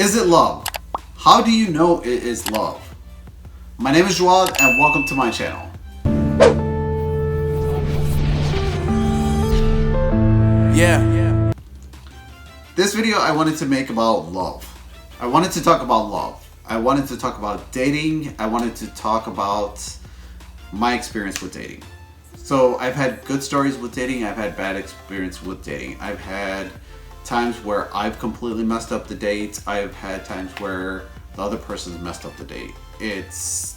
Is it love? How do you know it is love? My name is Joel and welcome to my channel. Yeah. This video I wanted to make about love. I wanted to talk about love. I wanted to talk about dating. I wanted to talk about my experience with dating. So I've had good stories with dating. I've had bad experience with dating. I've had times where I've completely messed up the date. I've had times where the other person's messed up the date. It's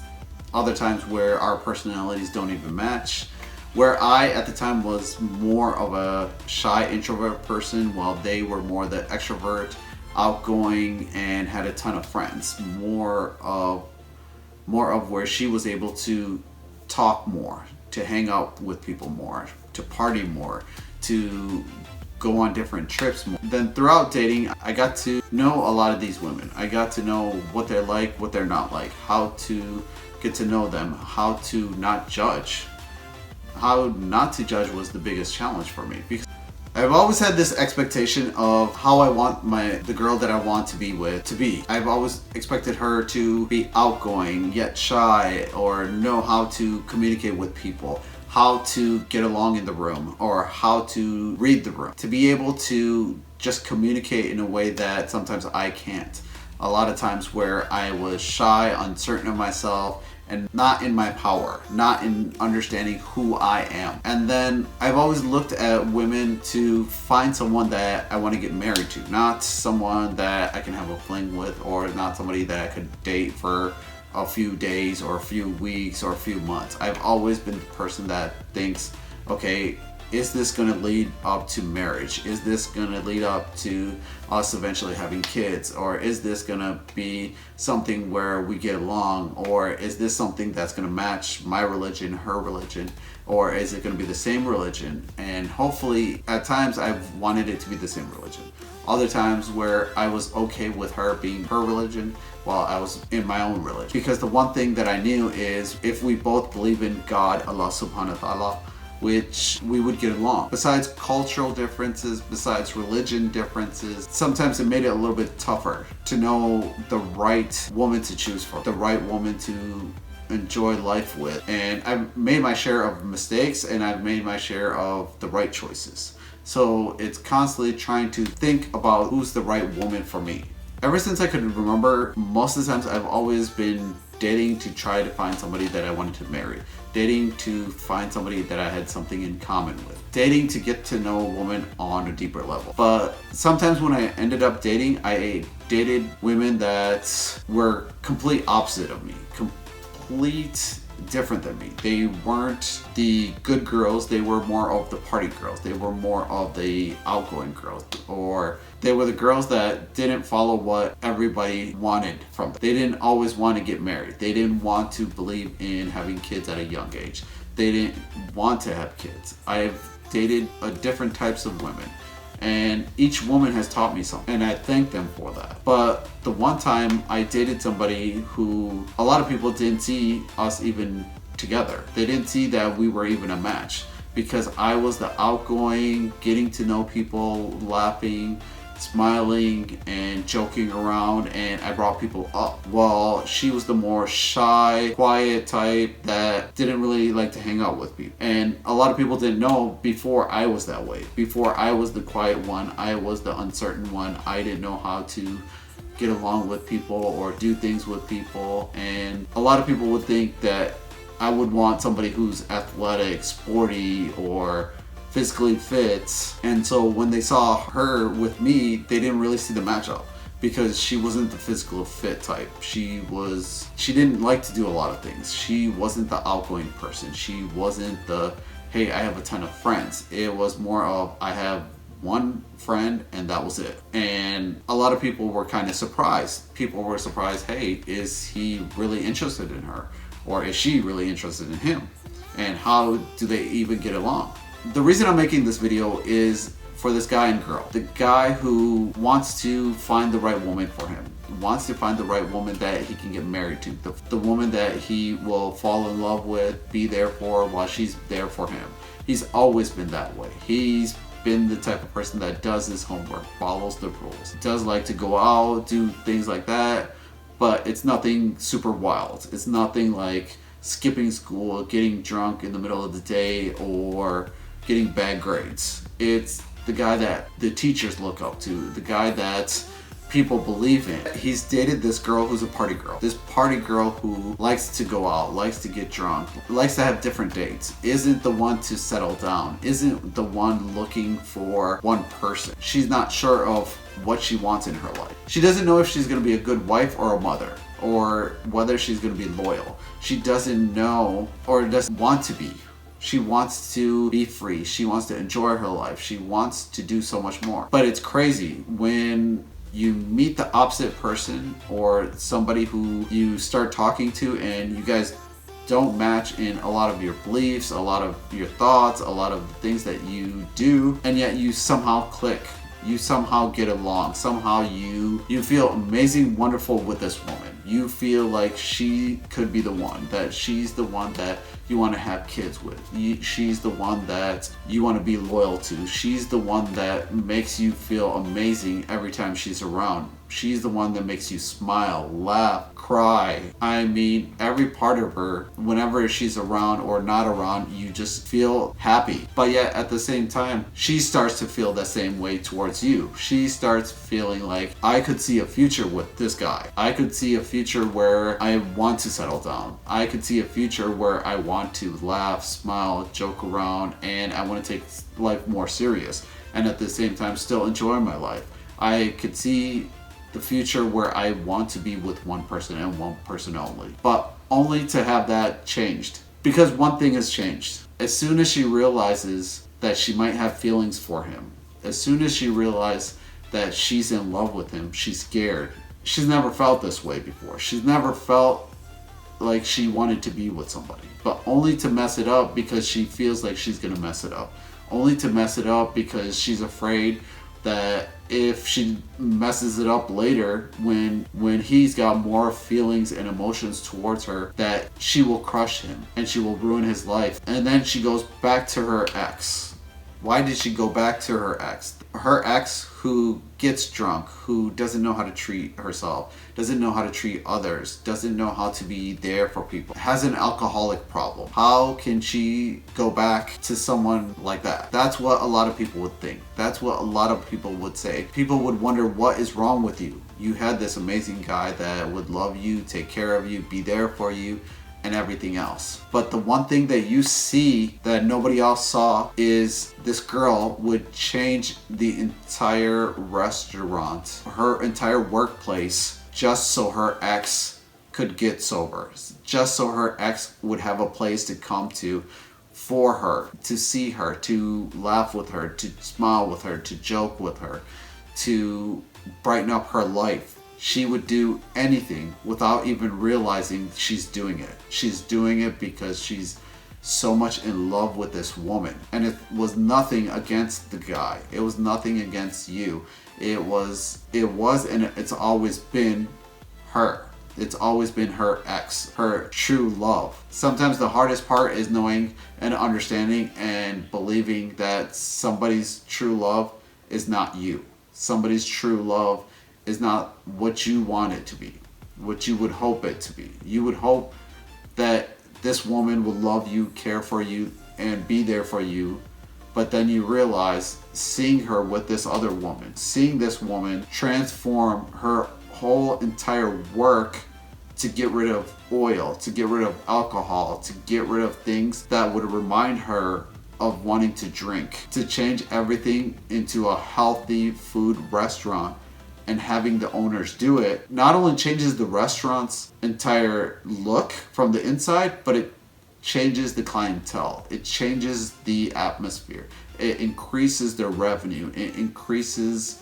other times where our personalities don't even match. Where I, at the time, was more of a shy introvert person while they were more the extrovert, outgoing, and had a ton of friends. More of where she was able to talk more, to hang out with people more, to party more, to go on different trips more. Then throughout dating, I got to know a lot of these women. I got to know what they're like, what they're not like, how to get to know them, how to not judge. How not to judge was the biggest challenge for me, because I've always had this expectation of how I want the girl that I want to be with to be. I've always expected her to be outgoing yet shy, or know how to communicate with people, how to get along in the room, or how to read the room, to be able to just communicate in a way that sometimes I can't. A lot of times where I was shy, uncertain of myself, and not in my power, not in understanding who I am. And then I've always looked at women to find someone that I want to get married to, not someone that I can have a fling with, or not somebody that I could date for a few days or a few weeks or a few months. I've always been the person that thinks, okay, is this going to lead up to marriage? Is this going to lead up to us eventually having kids? Or is this going to be something where we get along? Or is this something that's going to match my religion, her religion? Or is it going to be the same religion? And hopefully, at times, I've wanted it to be the same religion. Other times where I was okay with her being her religion while I was in my own religion. Because the one thing that I knew is if we both believe in God, Allah subhanahu wa ta'ala, which we would get along. Besides cultural differences, besides religion differences, sometimes it made it a little bit tougher to know the right woman to choose for, the right woman to enjoy life with. And I've made my share of mistakes, and I've made my share of the right choices. So it's constantly trying to think about who's the right woman for me. Ever since I could remember, most of the times I've always been dating to try to find somebody that I wanted to marry. Dating to find somebody that I had something in common with. Dating to get to know a woman on a deeper level. But sometimes when I ended up dating, I dated women that were complete opposite of me. Complete different than me. They weren't the good girls, they were more of the party girls. They were more of the outgoing girls, or they were the girls that didn't follow what everybody wanted from them. They didn't always want to get married. They didn't want to believe in having kids at a young age. They didn't want to have kids. I've dated different types of women, and each woman has taught me something, and I thank them for that. But the one time I dated somebody who a lot of people didn't see us even together. They didn't see that we were even a match, because I was the outgoing, getting to know people, laughing, smiling, and joking around, and I brought people up. While she was the more shy, quiet type that didn't really like to hang out with people. And a lot of people didn't know before I was that way. Before I was the quiet one, I was the uncertain one. I didn't know how to get along with people or do things with people. And a lot of people would think that I would want somebody who's athletic, sporty, or physically fit. And so when they saw her with me, they didn't really see the matchup, because she wasn't the physical fit type. She didn't like to do a lot of things. She wasn't the outgoing person. She wasn't the, hey, I have a ton of friends. It was more of, I have one friend and that was it. And a lot of people were kind of surprised. People were surprised, hey, is he really interested in her? Or is she really interested in him? And how do they even get along? The reason I'm making this video is for this guy and girl. The guy who wants to find the right woman for him, wants to find the right woman that he can get married to, the woman that he will fall in love with, be there for while she's there for him. He's always been that way. He's been the type of person that does his homework, follows the rules, does like to go out, do things like that, but it's nothing super wild. It's nothing like skipping school, getting drunk in the middle of the day, or getting bad grades. It's the guy that the teachers look up to, the guy that people believe in. He's dated this girl who's a party girl. This party girl who likes to go out, likes to get drunk, likes to have different dates, isn't the one to settle down, isn't the one looking for one person. She's not sure of what she wants in her life. She doesn't know if she's gonna be a good wife or a mother, or whether she's gonna be loyal. She doesn't know or doesn't want to be. She wants to be free. She wants to enjoy her life. She wants to do so much more. But it's crazy when you meet the opposite person, or somebody who you start talking to and you guys don't match in a lot of your beliefs, a lot of your thoughts, a lot of the things that you do, and yet you somehow click. You somehow get along. Somehow you feel amazing, wonderful with this woman. You feel like she could be the one, that she's the one that you want to have kids with. She's the one that you want to be loyal to. She's the one that makes you feel amazing every time she's around. She's the one that makes you smile, laugh, cry. I mean, every part of her, whenever she's around or not around, you just feel happy. But yet at the same time, she starts to feel the same way towards you. She starts feeling like, I could see a future with this guy. I could see a future where I want to settle down. I could see a future where I want to laugh, smile, joke around, and I want to take life more serious. And at the same time, still enjoy my life. I could see the future where I want to be with one person and one person only. But only to have that changed. Because one thing has changed. As soon as she realizes that she might have feelings for him, as soon as she realizes that she's in love with him, she's scared. She's never felt this way before. She's never felt like she wanted to be with somebody. But only to mess it up because she feels like she's gonna mess it up. Only to mess it up because she's afraid that if she messes it up later, when he's got more feelings and emotions towards her, that she will crush him and she will ruin his life. And then she goes back to her ex. Why did she go back to her ex? Her ex who gets drunk, who doesn't know how to treat herself, doesn't know how to treat others, doesn't know how to be there for people, has an alcoholic problem. How can she go back to someone like that? That's what a lot of people would think. That's what a lot of people would say. People would wonder, what is wrong with you? You had this amazing guy that would love you, take care of you, be there for you, and everything else. But the one thing that you see that nobody else saw is this girl would change the entire restaurant, her entire workplace, just so her ex could get sober, just so her ex would have a place to come to for her, to see her, to laugh with her, to smile with her, to joke with her, to brighten up her life. She would do anything without even realizing she's doing it. She's doing it because she's so much in love with this woman. And it was nothing against the guy. It was nothing against you. It was and it's always been her. It's always been her ex, her true love. Sometimes the hardest part is knowing and understanding and believing that somebody's true love is not you. Somebody's true love is not what you want it to be, what you would hope it to be. You would hope that this woman will love you, care for you, and be there for you. But then you realize, seeing her with this other woman, seeing this woman transform her whole entire work to get rid of oil, to get rid of alcohol, to get rid of things that would remind her of wanting to drink, to change everything into a healthy food restaurant, and having the owners do it, not only changes the restaurant's entire look from the inside, but it changes the clientele. It changes the atmosphere. It increases their revenue. It increases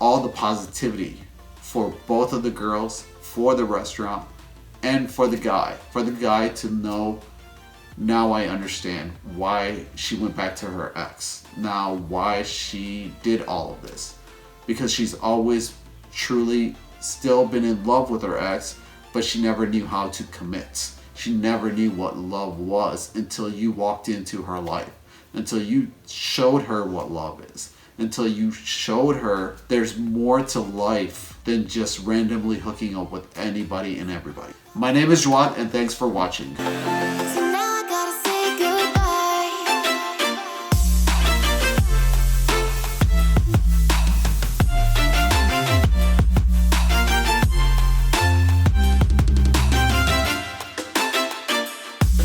all the positivity for both of the girls, for the restaurant, and for the guy. For the guy to know, now I understand why she went back to her ex. Now why she did all of this. Because she's always truly still been in love with her ex, but she never knew how to commit. She never knew what love was until you walked into her life. until you showed her what love is, until you showed her there's more to life than just randomly hooking up with anybody and everybody. My name is Juan, and thanks for watching.